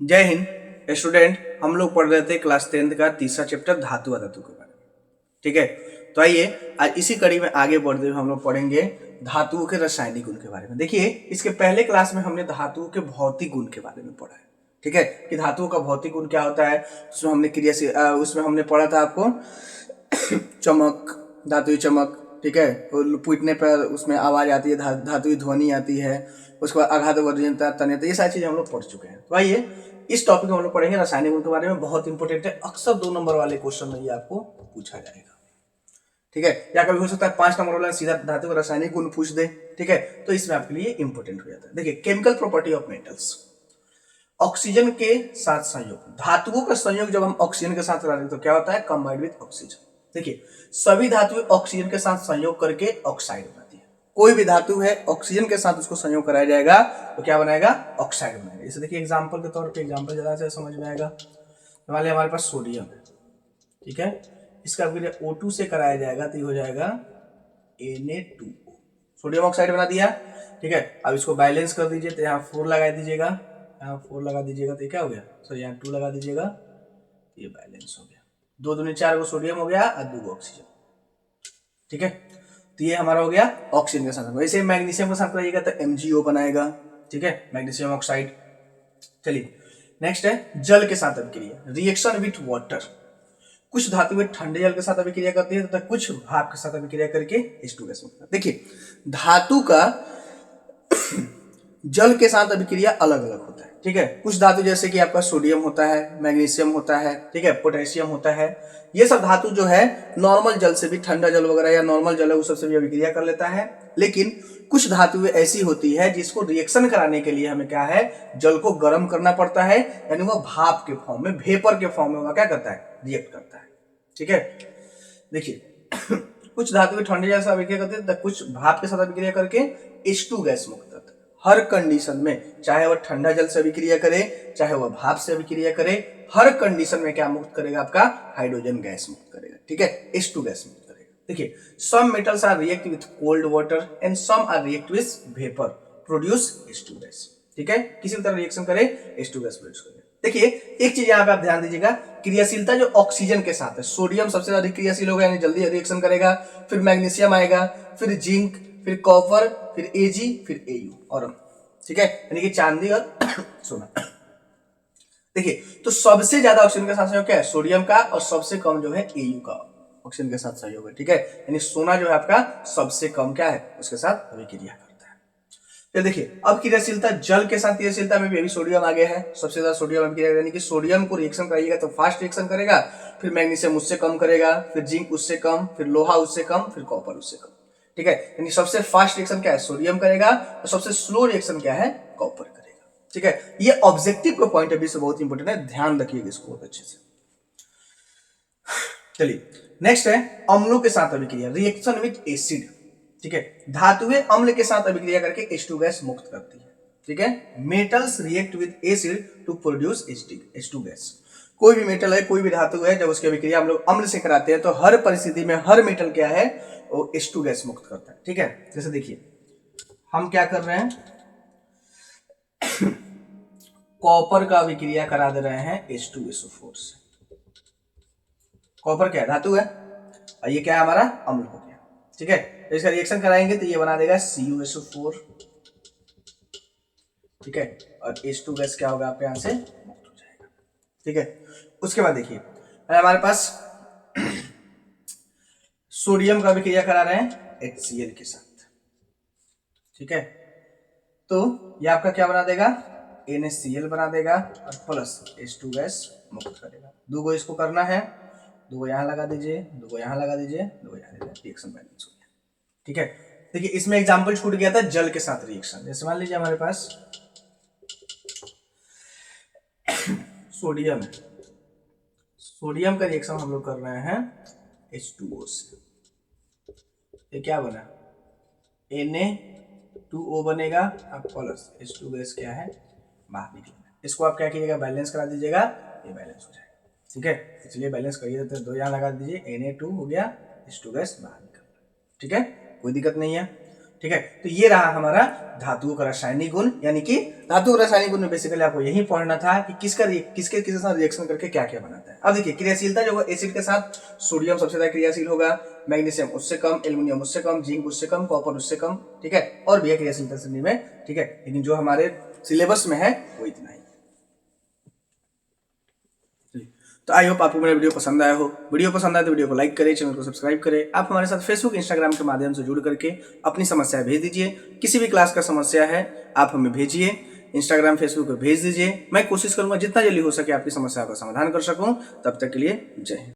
जय हिंद स्टूडेंट। हम लोग पढ़ रहे थे क्लास 10th का तीसरा चैप्टर धातु अधातु के बारे में। ठीक है, तो आइए आज इसी कड़ी में आगे बढ़ते हुए हम लोग पढ़ेंगे धातुओं के रासायनिक गुण के बारे में। देखिए, इसके पहले क्लास में हमने धातुओं के भौतिक गुण के बारे में पढ़ा है। ठीक है, कि धातुओं का भौतिक गुण क्या होता है। उसमें हमने क्रिया से उसमें हमने पढ़ा था आपको चमक, धातुई चमक। ठीक है, पीटने पर उसमें आवाज आती है, धातुई ध्वनि आती है। उसके बाद आघात, वर्जनता, तन्यता, ये सारी चीजें हम लोग पढ़ चुके हैं। तो आइए इस टॉपिक में हम लोग पढ़ेंगे रासायनिक गुण के बारे में। बहुत इंपॉर्टेंट है, अक्सर 2 नंबर वाले क्वेश्चन में ये आपको पूछा जाएगा। ठीक है, या कभी हो सकता है 5 नंबर वाला सीधा धातु का रासायनिक गुण पूछ दे। ठीक है, तो इसमें आपके लिए इंपॉर्टेंट हो जाता है। देखिए, chemical property of metals. Oxygen के साथ संयोग, धातुओं का संयोग जब हम ऑक्सीजन के साथ कराते हैं तो क्या होता है, कंबाइंड विद ऑक्सीजन। देखिए, सभी धातुएं ऑक्सीजन के साथ संयोग करके ऑक्साइड बनाती है। कोई भी धातु है, ऑक्सीजन के साथ उसको संयोग कराया जाएगा तो क्या बनाएगा, ऑक्साइड बनाएगा। इसे देखिए एग्जांपल के तौर पे, एग्जांपल ज्यादा से समझ में आएगा। मान लिया हमारे पास सोडियम है, ठीक है, इसका अगर O2 से कराया जाएगा तो ये हो जाएगा Na2O, सोडियम ऑक्साइड बना दिया। ठीक है, अब इसको बैलेंस कर दीजिए तो यहाँ 4 लगा दीजिएगा, यहाँ 4 लगा दीजिएगा तो क्या हो गया, सॉरी यहाँ 2 लगा दीजिएगा, ये बैलेंस हो गया। 2 दूनी 4 को सोडियम हो गया और 2 ऑक्सीजन। ठीक है, तो ये हमारा हो गया ऑक्सीजन के साथ। वैसे मैग्नीशियम के साथ कराइएगा तो MgO बनाएगा। ठीक है, मैग्नीशियम ऑक्साइड। चलिए नेक्स्ट है जल के साथ अभिक्रिया, रिएक्शन विथ वाटर। कुछ धातुएं ठंडे जल के साथ अभिक्रिया करती है तथा कुछ भाप के साथ अभिक्रिया करके H2 गैस बनाती है। देखिए, धातु का जल के साथ अभिक्रिया अलग अलग होता है। ठीक है, कुछ धातु जैसे कि आपका सोडियम होता है, मैग्नीशियम होता है, ठीक है, पोटेशियम होता है। ये सब धातु जो है नॉर्मल जल से भी, ठंडा जल वगैरह या नॉर्मल जल है उस सबसे भी अभिक्रिया कर लेता है। लेकिन कुछ धातुएं ऐसी होती है जिसको रिएक्शन कराने के लिए हमें क्या है, जल को गर्म करना पड़ता है, यानी वह भाप के फॉर्म में, वेपर के फॉर्म में वह क्या करता है, रिएक्ट करता है। ठीक है, देखिए कुछ धातुएं ठंडे जल से अभिक्रिया करते हैं, कुछ भाप के साथ अभिक्रिया करके H2 गैस मुक्त करते हैं। हर कंडीशन में, चाहे वह ठंडा जल से अभिक्रिया करे, चाहे वह भाप से अभिक्रिया करे, हर कंडीशन में क्या मुक्त करेगा, आपका हाइड्रोजन गैस मुक्त करेगा। ठीक है, H2 गैस मुक्त करेगा। देखिए, some metals are react with cold water and some are react with vapour produce H2 gas. ठीक है, किसी भी तरह रिएक्शन करे H2 गैस प्रोड्यूस करेगा। देखिए, एक चीज यहाँ पे आप ध्यान दीजिएगा, क्रियाशीलता जो ऑक्सीजन के साथ है, सोडियम सबसे अधिक क्रियाशील होगा, यानी जल्दी रिएक्शन करेगा। फिर मैग्नीशियम आएगा, फिर जिंक, फिर कॉपर, फिर Ag, फिर Au और ठीक है, यानी कि चांदी और सोना। देखिए, तो सबसे ज्यादा ऑक्सीजन के साथ सहयोग क्या है, सोडियम का, और सबसे कम जो है Au का ऑक्सीजन के साथ सहयोग है। ठीक है, यानी सोना जो है आपका सबसे कम क्या है, उसके साथ अभिक्रिया करता है। तो देखिए, अब क्रियाशीलता जल के साथ क्रियाशीलता में भी अभी सोडियम आगे है, सबसे ज्यादा सोडियम अभिक्रिया, यानी कि सोडियम को रिएक्शन कराइएगा तो फास्ट रिएक्शन करेगा, फिर मैग्नीशियम उससे कम करेगा, फिर जिंक उससे कम, फिर लोहा उससे कम, फिर कॉपर उससे कम। ठीक है, यानी सबसे फास्ट रिएक्शन क्या है, सोडियम करेगा, और सबसे स्लो रिएक्शन क्या है, कॉपर करेगा। ठीक है, ये ऑब्जेक्टिव का पॉइंट ऑफ व्यू से बहुत इंपॉर्टेंट है, ध्यान रखिएगा इसको बहुत अच्छे से। चलिए नेक्स्ट है अम्लों के साथ अभिक्रिया, रिएक्शन विथ एसिड। ठीक है, धातुएं अम्ल के साथ अभिक्रिया करके H2 गैस मुक्त करती है। ठीक है, metals react with acid to produce H2 gas. कोई भी मेटल है, कोई भी धातु है, जब उसकी अभिक्रिया हम लोग अम्ल से कराते हैं तो हर परिस्थिति में हर मेटल क्या है, वो H2 गैस मुक्त करता है। ठीक है, जैसे देखिए हम क्या कर रहे हैं, कॉपर का अभिक्रिया करा दे रहे हैं H2SO4 से। कॉपर क्या है, धातु है, और ये क्या है हमारा, अम्ल हो गया। ठीक है, तो इसका रिएक्शन कराएंगे तो ये बना देगा CuSO4। ठीक है, और H2 गैस क्या होगा, आपके यहां से मुक्त हो जाएगा। ठीक है, उसके बाद देखिए हमारे पास सोडियम का अभिक्रिया करा रहे हैं HCl के साथ। ठीक है, तो ये आपका क्या बना देगा, NaCl बना देगा, और प्लस H2 गैस मुक्त करेगा। दो को इसको करना है, दो यहां लगा दीजिए, दो यहां लगा दीजिए, दो यहां लगा दीजिए, रिएक्शन बैलेंस हो गया। ठीक है, देखिए इसमें एग्जांपल छूट गया था जल के साथ रिएक्शन। जैसे मान लीजिए हमारे पास सोडियम है, सोडियम का रिएक्शन हम लोग कर रहे हैं H2O से, ये क्या बना, Na2O बनेगा, अब प्लस H2 गैस क्या है, बाहर निकलेगा। इसको आप क्या कीजिएगा, बैलेंस करा दीजिएगा, ये बैलेंस हो जाएगा। ठीक है, इसलिए बैलेंस करिए तो दो यहां लगा दीजिए, Na2 हो गया, H2 गैस बाहर निकल रहा है। ठीक है, कोई दिक्कत नहीं है। ठीक है। तो ये रहा हमारा धातुओं का रासायनिक गुण, यानी कि धातु का रासायनिक गुण में बेसिकली आपको यही पढ़ना था कि किसके साथ रिएक्शन करके क्या क्या बनाता है। अब देखिए क्रियाशीलता जो एसिड के साथ सोडियम सबसे ज्यादा क्रियाशील होगा, मैग्नीशियम उससे कम, एल्यूमिनियम उससे कम, जिंक उससे कम, कॉपर उससे कम, ठीक है। और भी है क्रियाशीलता श्रेणी में, ठीक है, लेकिन जो हमारे सिलेबस में है वो इतना ही। तो आई होप आपको मेरा वीडियो पसंद आया हो। वीडियो पसंद आया तो वीडियो को लाइक करें, चैनल को सब्सक्राइब करें। आप हमारे साथ फेसबुक इंस्टाग्राम के माध्यम से जुड़ करके अपनी समस्या भेज दीजिए। किसी भी क्लास का समस्या है आप हमें भेजिए, इंस्टाग्राम फेसबुक पर भेज दीजिए। मैं कोशिश करूंगा जितना जल्दी हो सके आपकी समस्या का समाधान कर सकूं। तब तक के लिए जय हिंद।